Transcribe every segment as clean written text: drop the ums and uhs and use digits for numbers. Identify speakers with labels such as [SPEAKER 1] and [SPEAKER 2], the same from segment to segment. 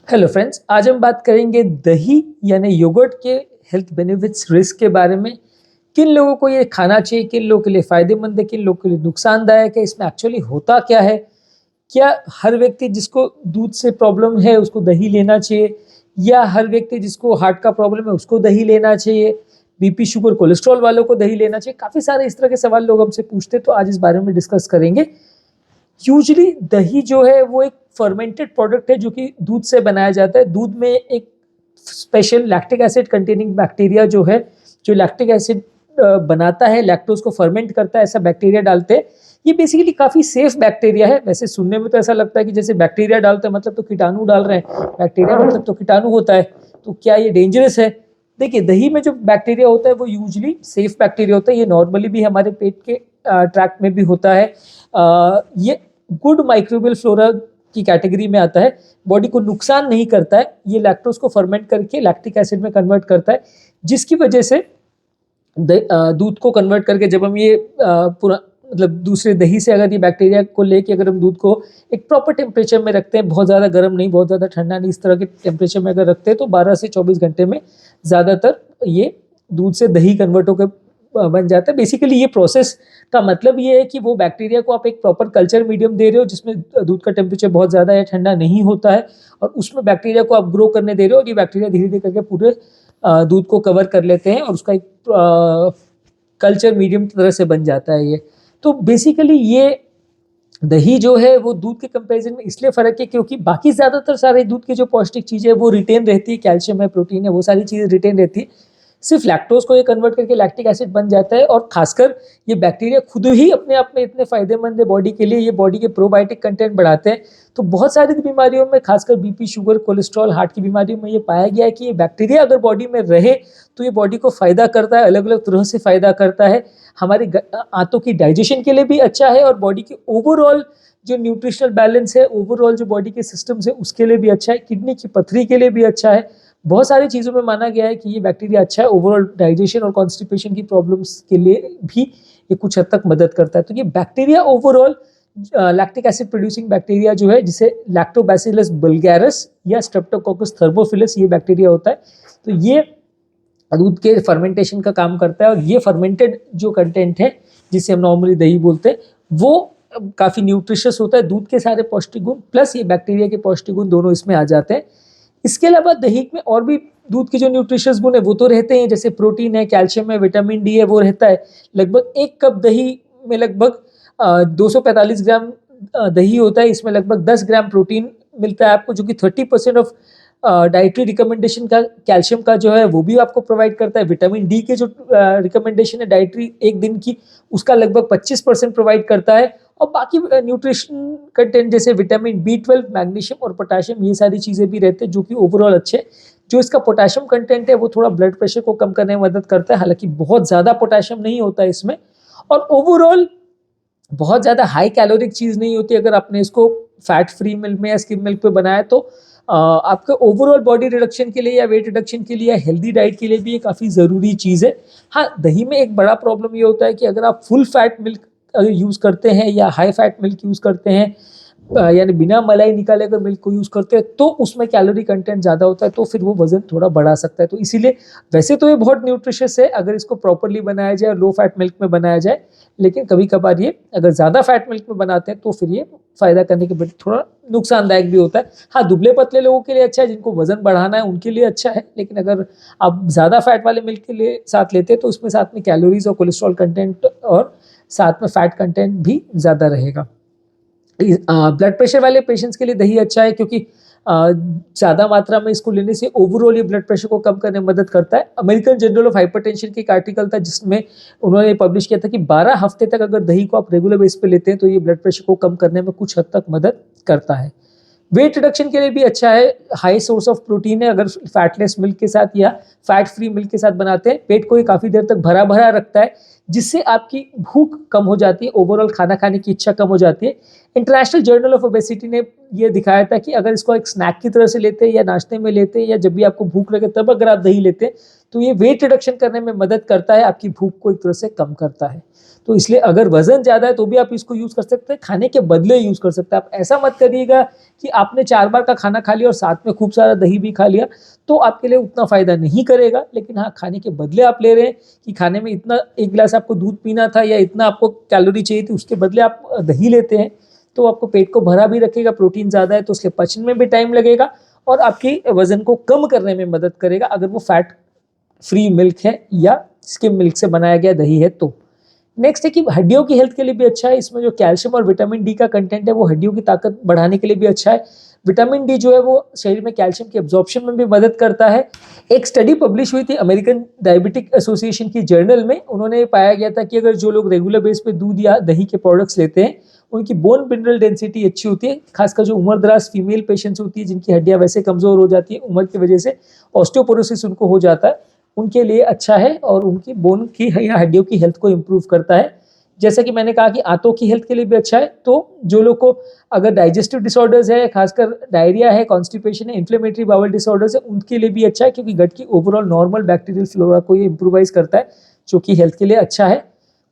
[SPEAKER 1] Hello friends, आज हम बात करेंगे दही यानी योगर्ट के हेल्थ बेनिफिट्स रिस्क के बारे में। किन लोगों को ये खाना चाहिए, किन लोगों के लिए फ़ायदेमंद है, किन लोगों के लिए नुकसानदायक है, इसमें एक्चुअली होता क्या है, क्या हर व्यक्ति जिसको दूध से प्रॉब्लम है उसको दही लेना चाहिए या हर व्यक्ति जिसको हार्ट का प्रॉब्लम है उसको दही लेना चाहिए, बीपी शुगर कोलेस्ट्रॉल वालों को दही लेना चाहिए। काफ़ी सारे इस तरह के सवाल लोग हमसे पूछते हैं, तो आज इस बारे में डिस्कस करेंगे। यूजुअली दही जो है वो एक फर्मेंटेड प्रोडक्ट है जो कि दूध से बनाया जाता है। दूध में एक special lactic acid containing bacteria जो है, जो लैक्टिक एसिड बनाता है, लैक्टोज को फर्मेंट करता है, ऐसा बैक्टीरिया डालते हैं। ये बेसिकली काफ़ी सेफ बैक्टीरिया है। वैसे सुनने में तो ऐसा लगता है कि जैसे बैक्टीरिया डालते हैं मतलब तो कीटाणु डाल रहे हैं, बैक्टीरिया मतलब तो कीटाणु होता है, तो क्या ये डेंजरस है? देखिए, दही में जो बैक्टीरिया होता है वो यूजुअली सेफ बैक्टीरिया होता है। ये नॉर्मली भी हमारे पेट के ट्रैक्ट में भी होता है। ये गुड माइक्रोबियल फ्लोरा की कैटेगरी में आता है, बॉडी को नुकसान नहीं करता है। ये लैक्टोज को फर्मेंट करके लैक्टिक एसिड में कन्वर्ट करता है, जिसकी वजह से दूध को कन्वर्ट करके जब हम ये पूरा मतलब दूसरे दही से अगर ये बैक्टीरिया को लेके अगर हम दूध को एक प्रॉपर टेम्परेचर में रखते हैं, बहुत ज़्यादा गर्म नहीं, बहुत ज़्यादा ठंडा नहीं, इस तरह के टेम्परेचर में अगर रखते हैं तो 12 से 24 घंटे में ज़्यादातर ये दूध से दही कन्वर्ट होकर बन जाता है। बेसिकली ये प्रोसेस का मतलब ये है कि वो बैक्टीरिया को आप एक प्रॉपर कल्चर मीडियम दे रहे हो जिसमें दूध का टेम्परेचर बहुत ज़्यादा या ठंडा नहीं होता है, और उसमें बैक्टीरिया को आप ग्रो करने दे रहे हो और ये बैक्टीरिया धीरे धीरे करके पूरे दूध को कवर कर लेते हैं और उसका एक कल्चर मीडियम तरह से बन जाता है ये। तो बेसिकली ये दही जो है वो दूध के कंपैरिजन में इसलिए फ़र्क है क्योंकि बाकी ज़्यादातर सारे दूध की जो पौष्टिक चीज़ें है वो रिटेन रहती है, कैल्शियम है, प्रोटीन है, वो सारी चीज़ें रिटेन रहती है। सिर्फ लैक्टोज को ये कन्वर्ट करके लैक्टिक एसिड बन जाता है, और खासकर ये बैक्टीरिया खुद ही अपने आप में इतने फायदेमंद है बॉडी के लिए, ये बॉडी के प्रोबायोटिक कंटेंट बढ़ाते हैं। तो बहुत सारी बीमारियों में, खासकर बीपी शुगर कोलेस्ट्रॉल हार्ट की बीमारियों में ये पाया गया है कि ये बैक्टीरिया अगर बॉडी में रहे तो ये बॉडी को फ़ायदा करता है, अलग अलग तरह से फ़ायदा करता है। हमारी आंतों की डाइजेशन के लिए भी अच्छा है और बॉडी के ओवरऑल जो न्यूट्रिशनल बैलेंस है, ओवरऑल जो बॉडी के सिस्टम्स है उसके लिए भी अच्छा है, किडनी की पथरी के लिए भी अच्छा है। बहुत सारी चीज़ों में माना गया है कि ये बैक्टीरिया अच्छा है। ओवरऑल डाइजेशन और कॉन्स्टिपेशन की प्रॉब्लम्स के लिए भी ये कुछ हद तक मदद करता है। तो ये bacteria overall lactic acid producing bacteria जो है, जिसे लैक्टोबैसिलस बुल्गारिस या स्ट्रेप्टोकोकस थर्मोफिलस ये बैक्टीरिया होता है, तो ये दूध के फर्मेंटेशन का काम करता है। और ये फर्मेंटेड जो कंटेंट है जिसे हम नॉर्मली दही बोलते हैं वो काफ़ी न्यूट्रिशियस होता है। दूध के सारे पौष्टिक गुण प्लस ये बैक्टीरिया के पौष्टिक गुण दोनों इसमें आ जाते हैं। इसके अलावा दही में और भी दूध के जो न्यूट्रिशियस गुण है वो तो रहते हैं, जैसे प्रोटीन है, कैल्शियम है, विटामिन डी है, वो रहता है। लगभग 1 कप दही में लगभग 245 ग्राम दही होता है, इसमें लगभग 10 ग्राम प्रोटीन मिलता है आपको, जो कि 30% ऑफ डाइटरी रिकमेंडेशन का कैल्शियम का जो है वो भी आपको प्रोवाइड करता है। विटामिन डी के जो रिकमेंडेशन है डाइटरी एक दिन की, उसका लगभग 25% प्रोवाइड करता है। और बाकी न्यूट्रिशन कंटेंट जैसे विटामिन B12, मैग्नीशियम और पोटाशियम, ये सारी चीज़ें भी रहते हैं जो कि ओवरऑल अच्छे हैं। जो इसका पोटाशियम कंटेंट है वो थोड़ा ब्लड प्रेशर को कम करने में मदद करता है, हालांकि बहुत ज़्यादा पोटाशियम नहीं होता है इसमें। और ओवरऑल बहुत ज़्यादा हाई कैलोरिक चीज़ नहीं होती। अगर आपने इसको फैट फ्री मिल्क में या स्किम मिल्क पे बनाया तो आपके ओवरऑल बॉडी रिडक्शन के लिए या वेट रिडक्शन के लिए या हेल्दी डाइट के लिए भी ये काफ़ी ज़रूरी चीज़ है। हाँ, दही में एक बड़ा प्रॉब्लम ये होता है कि अगर आप फुल फैट मिल्क अगर यूज़ करते हैं या हाई फैट मिल्क यूज़ करते हैं, यानी बिना मलाई निकाले अगर मिल्क को यूज़ करते हैं, तो उसमें कैलोरी कंटेंट ज़्यादा होता है, तो फिर वो वज़न थोड़ा बढ़ा सकता है। तो इसीलिए वैसे तो ये बहुत न्यूट्रिशियस है अगर इसको प्रॉपरली बनाया जाए, लो फैट मिल्क में बनाया जाए, लेकिन कभी कभार ये अगर ज़्यादा फैट मिल्क में बनाते हैं तो फिर ये फ़ायदा करने के बजाय थोड़ा नुकसानदायक भी होता है। हाँ, दुबले पतले लोगों के लिए अच्छा है, जिनको वज़न बढ़ाना है उनके लिए अच्छा है, लेकिन अगर आप ज़्यादा फैट वाले मिल्क के लिए साथ लेते हैं तो उसमें साथ में कैलोरीज और कोलेस्ट्रॉल कंटेंट और साथ में फैट कंटेंट भी ज़्यादा रहेगा। ब्लड प्रेशर वाले पेशेंट्स के लिए दही अच्छा है क्योंकि ज़्यादा मात्रा में इसको लेने से ओवरऑल ये ब्लड प्रेशर को कम करने में मदद करता है। अमेरिकन जर्नल ऑफ हाइपरटेंशन की एक आर्टिकल था जिसमें उन्होंने पब्लिश किया था कि 12 हफ्ते तक अगर दही को आप रेगुलर बेस पे लेते हैं तो ये ब्लड प्रेशर को कम करने में कुछ हद तक मदद करता है। वेट रिडक्शन के लिए भी अच्छा है, हाई सोर्स ऑफ प्रोटीन है। अगर फैटलेस मिल्क के साथ या फैट फ्री मिल्क के साथ बनाते हैं, पेट को ये काफ़ी देर तक भरा भरा रखता है, जिससे आपकी भूख कम हो जाती है, ओवरऑल खाना खाने की इच्छा कम हो जाती है। इंटरनेशनल जर्नल ऑफ ओबेसिटी ने ये दिखाया था कि अगर इसको एक स्नैक की तरह से लेते हैं या नाश्ते में लेते हैं या जब भी आपको भूख लगे तब अगर आप दही लेते हैं तो ये वेट रिडक्शन करने में मदद करता है, आपकी भूख को एक तरह से कम करता है। तो इसलिए अगर वजन ज़्यादा है तो भी आप इसको यूज़ कर सकते हैं, खाने के बदले यूज़ कर सकते हैं। आप ऐसा मत करिएगा कि आपने 4 बार का खाना खा लिया और साथ में खूब सारा दही भी खा लिया, तो आपके लिए उतना फ़ायदा नहीं करेगा। लेकिन हाँ, खाने के बदले आप ले रहे हैं कि खाने में इतना 1 गिलास आपको दूध पीना था या इतना आपको कैलोरी चाहिए थी, उसके बदले आप दही लेते हैं, तो आपको पेट को भरा भी रखेगा, प्रोटीन ज़्यादा है तो उसके पचने में भी टाइम लगेगा और आपकी वज़न को कम करने में मदद करेगा, अगर वो फैट फ्री मिल्क है या स्किम मिल्क से बनाया गया दही है तो। नेक्स्ट है कि हड्डियों की हेल्थ के लिए भी अच्छा है। इसमें जो कैल्शियम और विटामिन डी का कंटेंट है वो हड्डियों की ताकत बढ़ाने के लिए भी अच्छा है। विटामिन डी जो है वो शरीर में कैल्शियम की एब्जॉर्प्शन में भी मदद करता है। एक स्टडी पब्लिश हुई थी अमेरिकन डायबिटिक एसोसिएशन की जर्नल में। उन्होंने पाया गया था कि अगर जो लोग रेगुलर बेस पे दूध या दही के प्रोडक्ट्स लेते हैं उनकी बोन मिनरल डेंसिटी अच्छी होती है, खासकर जो उम्रदराज फीमेल पेशेंट्स होती है जिनकी हड्डियां वैसे कमजोर हो जाती है उम्र की वजह से, ऑस्टियोपोरोसिस उनको हो जाता है, उनके लिए अच्छा है और उनकी बोन की या हड्डियों की हेल्थ को इम्प्रूव करता है। जैसा कि मैंने कहा कि आंतों की हेल्थ के लिए भी अच्छा है, तो जो लोग को अगर डाइजेस्टिव डिसऑर्डर्स है, खासकर डायरिया है, कॉन्स्टिपेशन है, इन्फ्लेमेटरी बाउल डिसऑर्डर्स है, उनके लिए भी अच्छा है क्योंकि गट की ओवरऑल नॉर्मल बैक्टीरियल फ्लोरा को ये इम्प्रूवाइज करता है जो कि हेल्थ के लिए अच्छा है।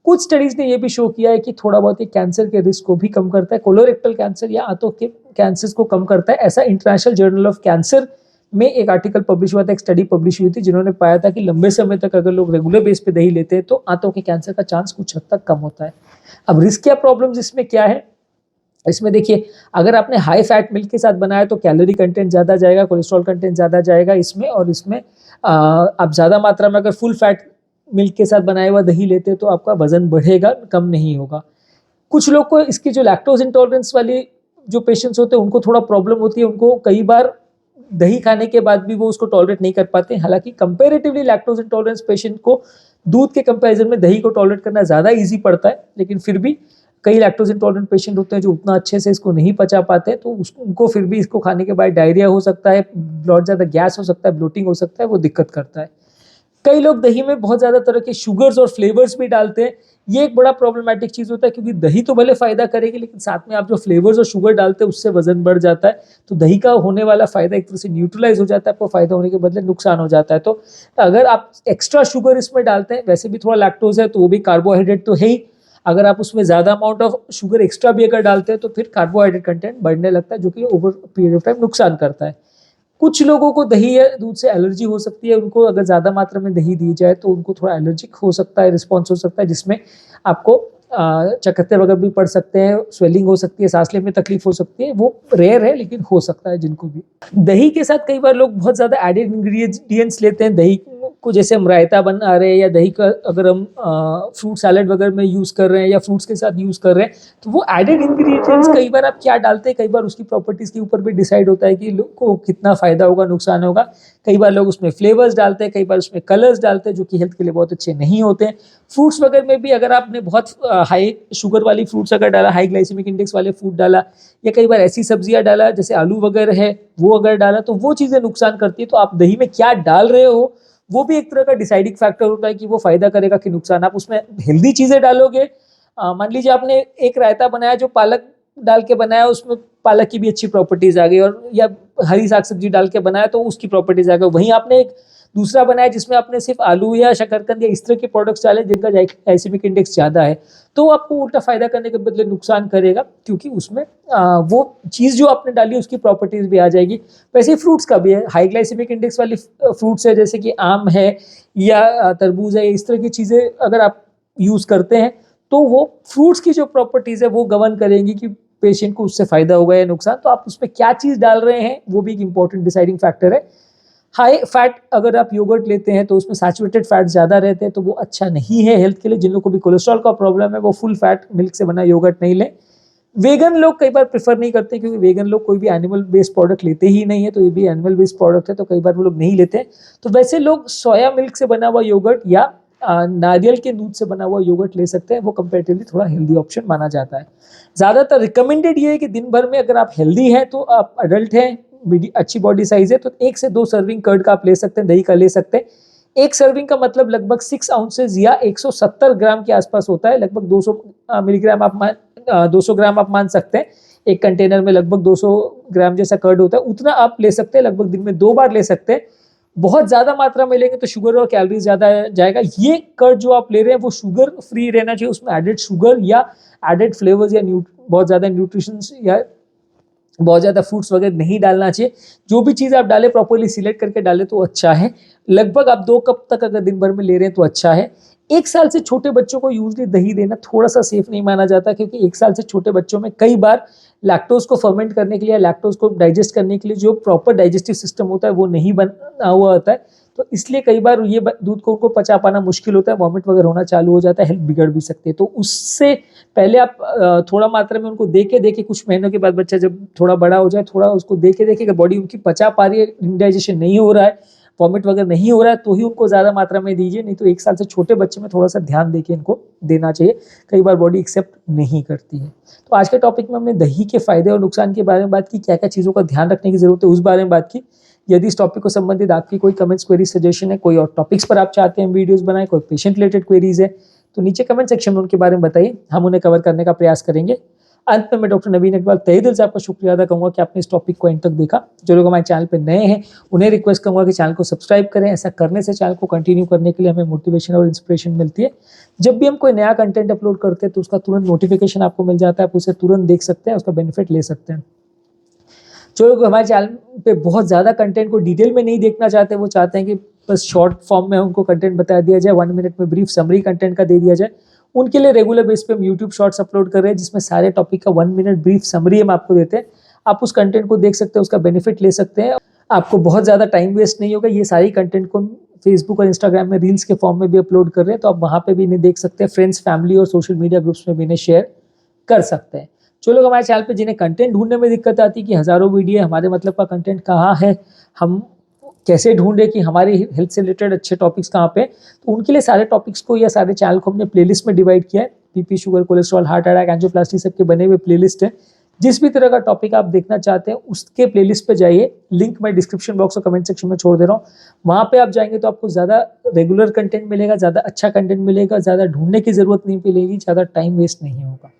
[SPEAKER 1] कुछ स्टडीज ने ये भी शो किया है कि थोड़ा बहुत ये कैंसर के रिस्क को भी कम करता है, कोलोरेक्टल कैंसर या आंतों के कैंसर को कम करता है। ऐसा इंटरनेशनल जर्नल ऑफ कैंसर में एक आर्टिकल पब्लिश हुआ था, एक स्टडी पब्लिश हुई थी जिन्होंने पाया था कि लंबे समय तक अगर लोग रेगुलर बेस पे दही लेते हैं तो आंतों के कैंसर का चांस कुछ हद तक कम होता है। अब रिस्क या प्रॉब्लम्स इसमें क्या है, इसमें देखिए अगर आपने हाई फैट मिल्क के साथ बनाया तो कैलोरी कंटेंट ज़्यादा जाएगा, कोलेस्ट्रॉल कंटेंट ज़्यादा जाएगा इसमें, और इसमें आप ज़्यादा मात्रा में अगर फुल फैट मिल्क के साथ बनाया हुआ दही लेते हैं तो आपका वजन बढ़ेगा, कम नहीं होगा। कुछ लोग को इसकी जो लैक्टोज इंटॉलरेंस वाली जो पेशेंट्स होते हैं उनको थोड़ा प्रॉब्लम होती है, उनको कई बार दही खाने के बाद भी वो उसको टॉलरेट नहीं कर पाते। हालांकि कंपैरेटिवली लैक्टोज इंटॉलरेंस पेशेंट को दूध के कंपैरिजन में दही को टॉलरेट करना ज़्यादा इजी पड़ता है, लेकिन फिर भी कई लैक्टोज इंटॉलरेंट पेशेंट होते हैं जो उतना अच्छे से इसको नहीं पचा पाते, तो उनको फिर भी इसको खाने के बाद डायरिया हो सकता है, बहुत ज़्यादा गैस हो सकता है, ब्लोटिंग हो सकता है, वो दिक्कत करता है। कई लोग दही में बहुत ज़्यादा तरह के शुगर्स और फ्लेवर्स भी डालते हैं, ये एक बड़ा प्रॉब्लमेटिक चीज़ होता है क्योंकि दही तो भले फ़ायदा करेगी लेकिन साथ में आप जो फ्लेवर्स और शुगर डालते हैं उससे वजन बढ़ जाता है, तो दही का होने वाला फ़ायदा एक तरह से न्यूट्रलाइज हो जाता है, आपको फ़ायदा होने के बदले नुकसान हो जाता है। तो अगर आप एक्स्ट्रा शुगर इसमें डालते हैं, वैसे भी थोड़ा लैक्टोज है तो वो भी कार्बोहाइड्रेट तो है ही, अगर आप उसमें ज़्यादा अमाउंट ऑफ शुगर एक्स्ट्रा भी अगर डालते हैं तो फिर कार्बोहाइड्रेट कंटेंट बढ़ने लगता है जो कि ओवर पीरियड ऑफ टाइम नुकसान करता है। कुछ लोगों को दही या दूध से एलर्जी हो सकती है, उनको अगर ज़्यादा मात्रा में दही दी जाए तो उनको थोड़ा एलर्जिक हो सकता है, रिस्पॉन्स हो सकता है, जिसमें आपको चकत्ते वगैरह भी पड़ सकते हैं, स्वेलिंग हो सकती है, सांस लेने में तकलीफ हो सकती है। वो रेयर है लेकिन हो सकता है जिनको भी। दही के साथ कई बार लोग बहुत ज़्यादा एडेड इंग्रेडिएंट्स लेते हैं दही को, जैसे हम रायता बना रहे हैं या दही का अगर हम फ्रूट सैलेड वगैरह में यूज़ कर रहे हैं या फ्रूट्स के साथ यूज़ कर रहे हैं, तो वो एडेड इंग्रेडिएंट्स कई बार आप क्या डालते हैं, कई बार उसकी प्रॉपर्टीज़ के ऊपर भी डिसाइड होता है कि लोग को कितना फ़ायदा होगा, नुकसान होगा। कई बार लोग उसमें फ्लेवर्स डालते हैं, कई बार उसमें कलर्स डालते हैं जो कि हेल्थ के लिए बहुत अच्छे नहीं होते हैं। फ्रूट्स वगैरह में भी अगर आपने बहुत हाई शुगर वाली फ्रूट्स अगर डाला, हाई ग्लाइसेमिक इंडेक्स वाले फूड डाला, या कई बार ऐसी सब्जियां डाला जैसे आलू वगैरह है वो अगर डाला, तो वो चीज़ें नुकसान करती है। तो आप दही में क्या डाल रहे हो वो भी एक तरह का डिसाइडिंग फैक्टर होता है कि वो फायदा करेगा कि नुकसान। आप उसमें हेल्दी चीज़ें डालोगे, मान लीजिए आपने एक रायता बनाया जो पालक डाल के बनाया, उसमें पालक की भी अच्छी प्रॉपर्टीज आ गई, और या हरी साग सब्जी डाल के बनाया तो उसकी प्रॉपर्टीज आ गई। वहीं आपने एक दूसरा बनाया जिसमें आपने सिर्फ आलू या शकरकंद या इस तरह के प्रोडक्ट्स डाले जिनका ग्लाइसेमिक इंडेक्स ज़्यादा है, तो आपको उल्टा फायदा करने के बदले नुकसान करेगा, क्योंकि उसमें वो चीज़ जो आपने डाली है उसकी प्रॉपर्टीज भी आ जाएगी। वैसे ही फ्रूट्स का भी है, हाई ग्लाइसेमिक इंडेक्स वाली फ्रूट्स है जैसे कि आम है या तरबूज है, इस तरह की चीज़ें अगर आप यूज़ करते हैं तो वो फ्रूट्स की जो प्रॉपर्टीज़ है वो गवर्न करेंगी कि पेशेंट को उससे फायदा होगा या नुकसान। तो आप उसमें क्या चीज़ डाल रहे हैं वो भी एक इंपॉर्टेंट डिसाइडिंग फैक्टर है। हाई फैट अगर आप योगर्ट लेते हैं तो उसमें सैचुरेटेड फैट ज़्यादा रहते हैं, तो वो अच्छा नहीं है हेल्थ के लिए। जिन लोगों को भी कोलेस्ट्रॉल का प्रॉब्लम है वो फुल फैट मिल्क से बना योगर्ट नहीं लें। वेगन लोग कई बार प्रेफर नहीं करते क्योंकि वेगन लोग कोई भी एनिमल बेस्ड प्रोडक्ट लेते ही नहीं है, तो ये भी एनिमल बेस्ड प्रोडक्ट है तो कई बार वो लोग नहीं लेते। तो वैसे लोग सोया मिल्क से बना हुआ योगर्ट या नारियल के दूध से बना हुआ योगर्ट ले सकते हैं, वो कंपेरेटिवली थोड़ा हेल्दी ऑप्शन माना जाता है। ज़्यादातर रिकमेंडेड ये है कि दिन भर में अगर आप हेल्दी हैं, तो आप अडल्ट हैं, अच्छी बॉडी साइज है, तो 1 से 2 सर्विंग कर्ड का आप ले सकते हैं, दही का ले सकते हैं। एक सर्विंग का मतलब लगभग 6 आउंसेज या 170 ग्राम के आसपास होता है, लगभग 200 मिलीग्राम आप 200 ग्राम आप मान सकते हैं। एक कंटेनर में लगभग 200 ग्राम जैसा कर्ड होता है, उतना आप ले सकते हैं, लगभग दिन में 2 बार ले सकते हैं। बहुत ज्यादा मात्रा में लेंगे तो शुगर और कैलोरी ज्यादा जाएगा। ये कर्ड जो आप ले रहे हैं वो शुगर फ्री रहना चाहिए, उसमें एडेड शुगर या एडेड फ्लेवर्स या बहुत ज्यादा न्यूट्रिशन या बहुत ज़्यादा फ्रूट्स वगैरह नहीं डालना चाहिए। जो भी चीज़ आप डालें प्रॉपर्ली सिलेक्ट करके डालें तो अच्छा है। लगभग आप 2 कप तक अगर दिन भर में ले रहे हैं तो अच्छा है। 1 साल से छोटे बच्चों को यूजली दही देना थोड़ा सा सेफ नहीं माना जाता, क्योंकि 1 साल से छोटे बच्चों में कई बार लैक्टोज को फर्मेंट करने के लिए, लैक्टोज को डाइजेस्ट करने के लिए जो प्रॉपर डाइजेस्टिव सिस्टम होता है वो नहीं बना हुआ होता है, तो इसलिए कई बार ये दूध को उनको पचा पाना मुश्किल होता है, वॉमिट वगैरह होना चालू हो जाता है, हेल्थ बिगड़ भी सकती है। तो उससे पहले आप थोड़ा मात्रा में उनको देके कुछ महीनों के बाद बच्चा जब थोड़ा बड़ा हो जाए, थोड़ा उसको देके अगर बॉडी उनकी पचा पा रही है, इंडाइजेशन नहीं हो रहा है, वॉमिट वगैरह नहीं हो रहा है, तो ही उनको ज़्यादा मात्रा में दीजिए। नहीं तो 1 साल से छोटे बच्चे में थोड़ा सा ध्यान देके इनको देना चाहिए, कई बार बॉडी एक्सेप्ट नहीं करती है। तो आज के टॉपिक में हमने दही के फायदे और नुकसान के बारे में बात की, क्या क्या चीज़ों का ध्यान रखने की जरूरत है उस बारे में बात की। यदि इस टॉपिक को संबंधित आपकी कोई कमेंट्स, क्वेरी, सजेशन है, कोई और टॉपिक्स पर आप चाहते हैं वीडियोस बनाए, कोई पेशेंट रिलेटेड क्वेरीज है, तो नीचे कमेंट सेक्शन में उनके बारे में बताइए, हम उन्हें कवर करने का प्रयास करेंगे। अंत में मैं डॉक्टर नवीन अग्रवाल तहे दिल से आपका शुक्रिया अदा करूंगा कि आपने इस टॉपिक को एंड तक देखा। जो लोग हमारे चैनल पे नए हैं उन्हें रिक्वेस्ट करूंगा कि चैनल को सब्सक्राइब करें। ऐसा करने से चैनल को कंटिन्यू करने के लिए हमें मोटिवेशन और इंस्पिरेशन मिलती है। जब भी हम कोई नया कंटेंट अपलोड करते हैं तो उसका तुरंत नोटिफिकेशन आपको मिल जाता है, आप उसे तुरंत देख सकते हैं, उसका बेनिफिट ले सकते हैं। जो लोग हमारे चैनल पे बहुत ज़्यादा कंटेंट को डिटेल में नहीं देखना चाहते, वो चाहते हैं कि बस शॉर्ट फॉर्म में उनको कंटेंट बता दिया जाए, 1 मिनट में ब्रीफ समरी कंटेंट का दे दिया जाए, उनके लिए रेगुलर बेस पे हम यूट्यूब शॉर्ट्स अपलोड कर रहे हैं, जिसमें सारे टॉपिक का 1 मिनट ब्रीफ समरी हम आपको देते हैं। आप उस कंटेंट को देख सकते हैं, उसका बेनिफिट ले सकते हैं, आपको बहुत ज़्यादा टाइम वेस्ट नहीं होगा। ये सारी कंटेंट को फेसबुक और इंस्टाग्राम में रील्स के फॉर्म में भी अपलोड कर रहे हैं, तो आप वहाँ पे भी इन्हें देख सकते हैं। फ्रेंड्स, फैमिली और सोशल मीडिया ग्रुप्स में भी इन्हें शेयर कर सकते हैं। जो लोग हमारे चैनल पे जिन्हें कंटेंट ढूंढने में दिक्कत आती है कि हज़ारों वीडियो, हमारे मतलब का कंटेंट कहाँ है, हम कैसे ढूंढे कि हमारी हेल्थ से रिलेटेड अच्छे टॉपिक्स कहाँ पे, तो उनके लिए सारे टॉपिक्स को या सारे चैनल को हमने प्लेलिस्ट में डिवाइड किया है। BP, sugar, cholesterol, heart attack, angioplasty सबके बने हुए प्लेलिस्ट है। जिस भी तरह का टॉपिक आप देखना चाहते हैं उसके प्लेलिस्ट पे जाइए, लिंक मैं डिस्क्रिप्शन बॉक्स और कमेंट सेक्शन में छोड़ दे रहा हूँ। वहाँ पे आप जाएंगे तो आपको ज़्यादा रेगुलर कंटेंट मिलेगा, ज़्यादा अच्छा कंटेंट मिलेगा, ज़्यादा ढूंढने की जरूरत नहीं मिलेगी, ज़्यादा टाइम वेस्ट नहीं होगा।